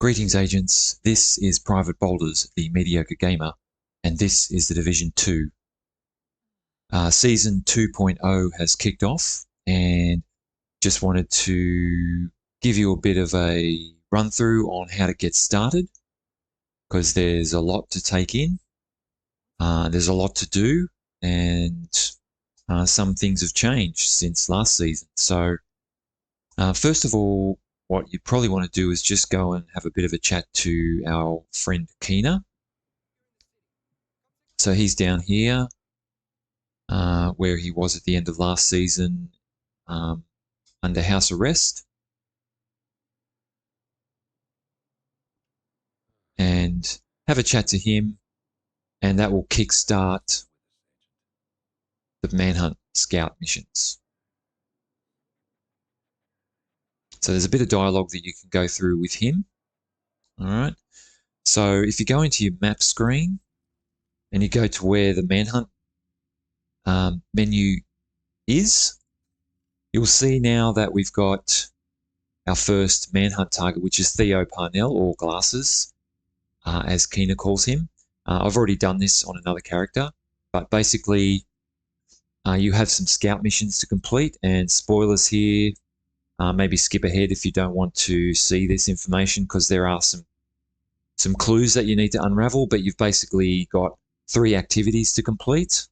Greetings, agents. This is Private Boulders, the Mediocre Gamer, and this is the Division 2. Season 2.0 has kicked off, and just wanted to give you a bit of a run through on how to get started, because there's a lot to take in. There's a lot to do, and some things have changed since last season. So first of all, what you probably want to do is just go and have a bit of a chat to our friend Keener. So he's down here where he was at the end of last season under house arrest. And have a chat to him, and that will kickstart the Manhunt Scout missions. So there's a bit of dialogue that you can go through with him. All right. So if you go into your map screen and you go to where the Manhunt menu is, you'll see now that we've got our first Manhunt target, which is Theo Parnell, or Glasses, as Keener calls him. I've already done this on another character, but basically you have some scout missions to complete, and spoilers here, maybe skip ahead if you don't want to see this information, because there are some clues that you need to unravel, but you've basically got 3 activities to complete.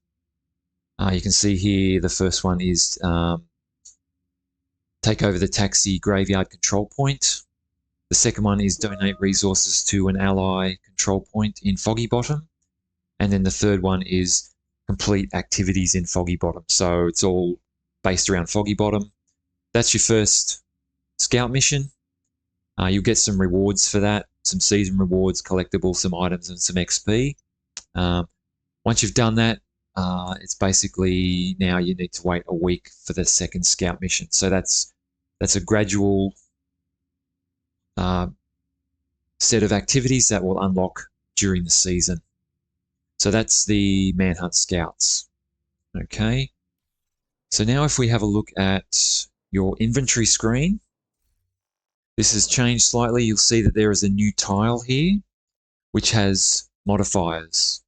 You can see here the first one is take over the taxi graveyard control point. The second one is donate resources to an ally control point in Foggy Bottom. And then the third one is complete activities in Foggy Bottom. So it's all based around Foggy Bottom. That's your first scout mission. You'll get some rewards for that, some season rewards, collectibles, some items, and some XP. Once you've done that, it's basically now you need to wait a week for the second scout mission. So that's a gradual set of activities that will unlock during the season. So that's the Manhunt Scouts. Okay. So now if we have a look at your inventory screen, this has changed slightly. You'll see that there is a new tile here, which has modifiers.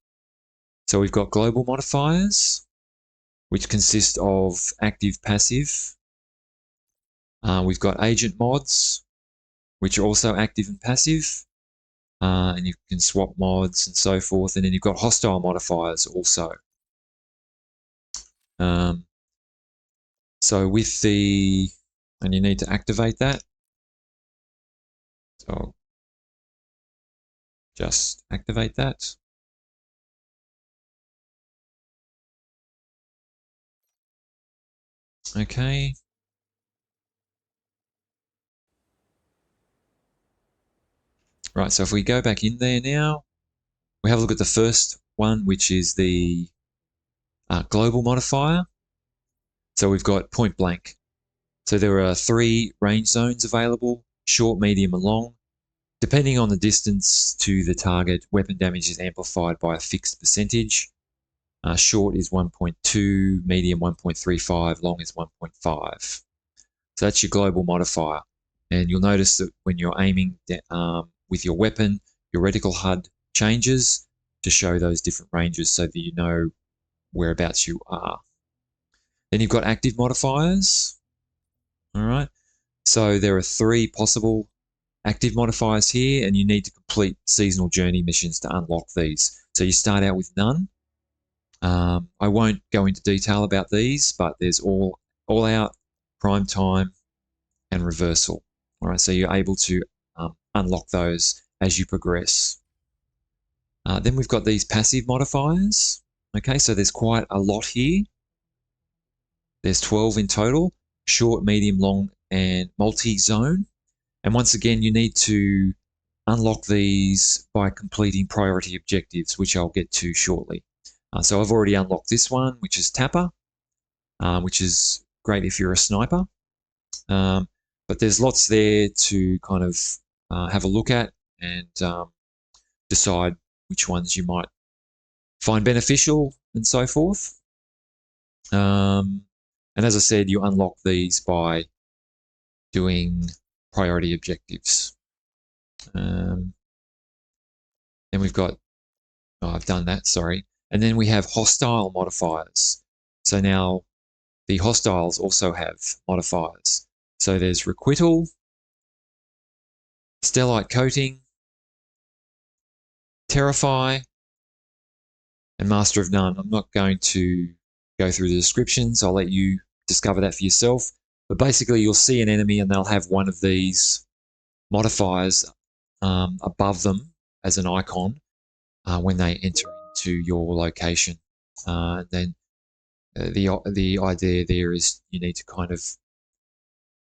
So we've got global modifiers, which consist of active, passive. We've got agent mods, which are also active and passive. And you can swap mods and so forth. And then you've got hostile modifiers also. So with the, and you need to activate that. So just activate that. Okay. Right, so if we go back in there now, we have a look at the first one, which is the global modifier. So we've got point blank. So there are 3 range zones available, short, medium, and long. Depending on the distance to the target, weapon damage is amplified by a fixed percentage. Short is 1.2, medium 1.35, long is 1.5. So that's your global modifier. And you'll notice that when you're aiming with your weapon, your reticle HUD changes to show those different ranges so that you know whereabouts you are. Then you've got active modifiers. All right. So there are 3 possible active modifiers here, and you need to complete seasonal journey missions to unlock these. So you start out with none. I won't go into detail about these, but there's all out, prime time, and reversal. All right, so you're able to unlock those as you progress. Then we've got these passive modifiers. Okay, so there's quite a lot here. There's 12 in total, short, medium, long, and multi-zone. And once again, you need to unlock these by completing priority objectives, which I'll get to shortly. So I've already unlocked this one, which is Tapper, which is great if you're a sniper. But there's lots there to kind of have a look at and decide which ones you might find beneficial and so forth. And as I said, you unlock these by doing priority objectives. Then we've got, oh, I've done that, sorry. And then we have hostile modifiers. So now the hostiles also have modifiers. So there's requital, stellite coating, terrify, and master of none. I'm not going to go through the descriptions. I'll let you discover that for yourself. But basically, you'll see an enemy and they'll have one of these modifiers above them as an icon when they enter into your location. And then the idea there is you need to kind of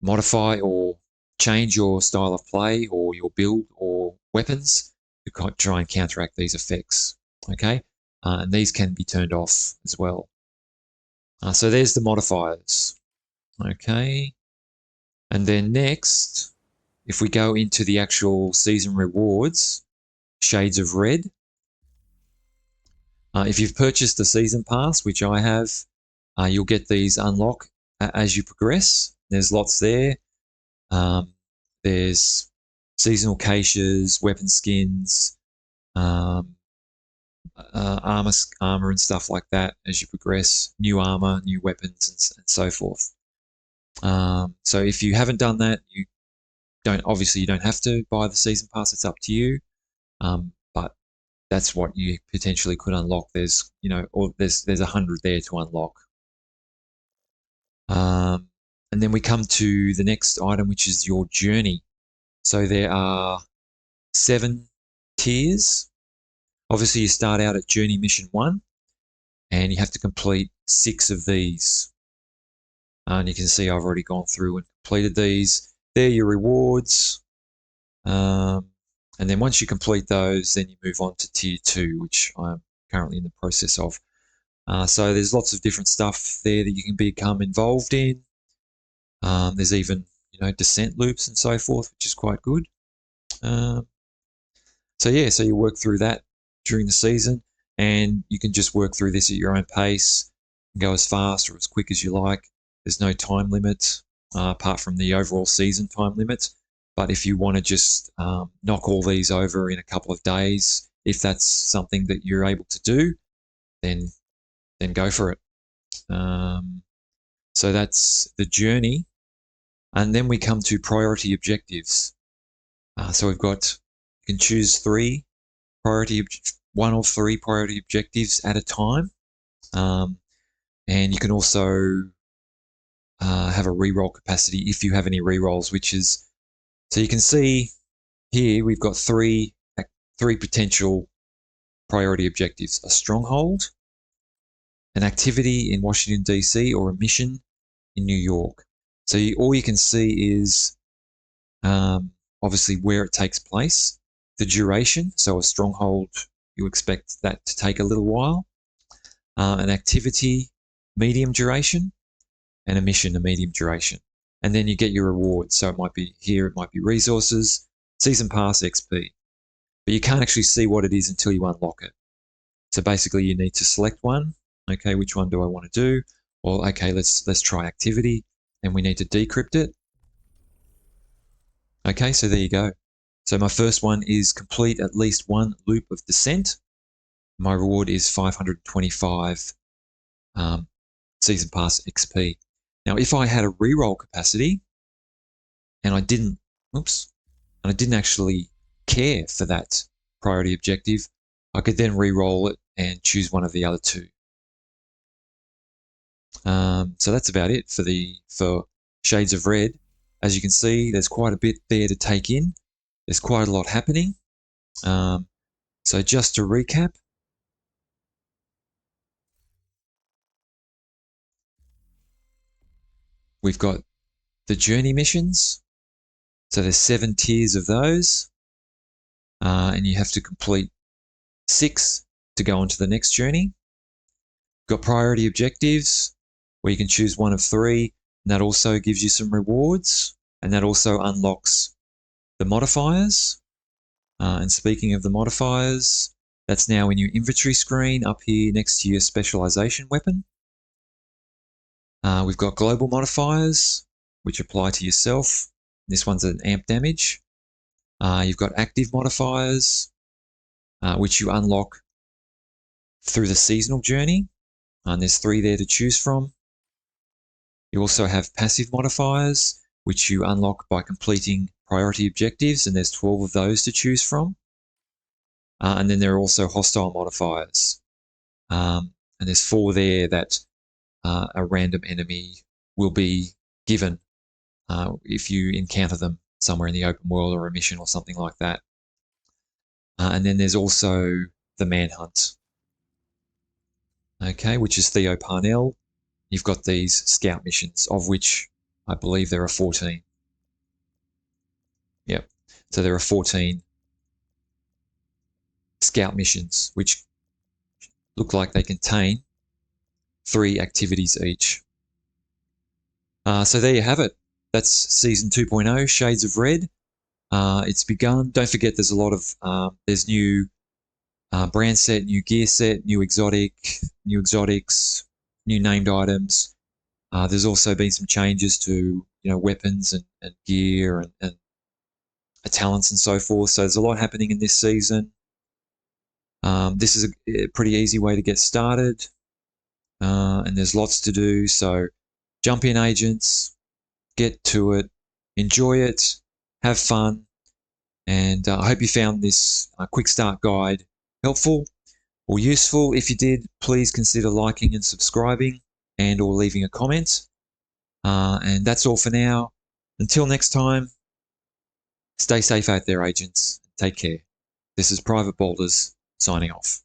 modify or change your style of play or your build or weapons to try and counteract these effects. Okay, and these can be turned off as well. So there's the modifiers. Okay, and then next, if we go into the actual season rewards, Shades of Red. If you've purchased the season pass, which I have, you'll get these unlock as you progress. There's lots there. There's seasonal caches, weapon skins, armor and stuff like that as you progress. New armor, new weapons, and so forth. So if you haven't done that, you don't have to buy the season pass. It's up to you. But that's what you potentially could unlock. There's there's 100 there to unlock. And then we come to the next item, which is your journey. So there are 7 tiers. Obviously, you start out at Journey Mission 1, and you have to complete 6 of these. And you can see I've already gone through and completed these. They're your rewards. And then once you complete those, then you move on to Tier 2, which I'm currently in the process of. So there's lots of different stuff there that you can become involved in. There's even, descent loops and so forth, which is quite good. So you work through that during the season, and you can just work through this at your own pace, and go as fast or as quick as you like. There's no time limit apart from the overall season time limit. But if you want to just knock all these over in a couple of days, if that's something that you're able to do, then go for it. So that's the journey. And then we come to priority objectives. So we've got, you can choose 1 or 3 priority objectives at a time. And you can also have a reroll capacity if you have any rerolls, which is, so you can see here we've got three potential priority objectives: a stronghold, an activity in Washington, D.C., or a mission in New York. So all you can see is obviously where it takes place, the duration. So a stronghold, you expect that to take a little while. An activity, medium duration, and a mission, a medium duration. And then you get your rewards. So it might be resources, season pass, XP. But you can't actually see what it is until you unlock it. So basically you need to select one. Okay, which one do I want to do? Well, okay, let's try activity, and we need to decrypt it. Okay, so there you go. So my first one is complete at least 1 loop of descent. My reward is 525 season pass XP. Now, if I had a reroll capacity and I didn't actually care for that priority objective, I could then re-roll it and choose one of the other 2. So that's about it for Shades of Red. As you can see, there's quite a bit there to take in. There's quite a lot happening. So just to recap, we've got the journey missions. So there's 7 tiers of those. And you have to complete 6 to go on to the next journey. Got priority objectives where you can choose one of 3, and that also gives you some rewards, and that also unlocks the modifiers. And speaking of the modifiers, that's now in your inventory screen up here next to your specialization weapon. We've got global modifiers, which apply to yourself. This one's an amp damage. You've got active modifiers, which you unlock through the seasonal journey. And there's 3 there to choose from. You also have passive modifiers, which you unlock by completing priority objectives, and there's 12 of those to choose from. And then there are also hostile modifiers. And there's 4 there that a random enemy will be given if you encounter them somewhere in the open world or a mission or something like that. And then there's also the Manhunt, okay, which is Theo Parnell. You've got these scout missions, of which I believe there are 14. Yep. So there are 14 scout missions, which look like they contain 3 activities each. So there you have it. That's Season 2.0, Shades of Red. It's begun. Don't forget there's a lot of, there's new brand set, new gear set, new exotics, new named items. There's also been some changes to weapons and gear and talents and so forth. So there's a lot happening in this season. This is a pretty easy way to get started, and there's lots to do. So jump in, agents, get to it, enjoy it, have fun, and I hope you found this quick start guide helpful or useful. If you did, please consider liking and subscribing and or leaving a comment. And that's all for now. Until next time, stay safe out there, agents. Take care. This is Private Boulders signing off.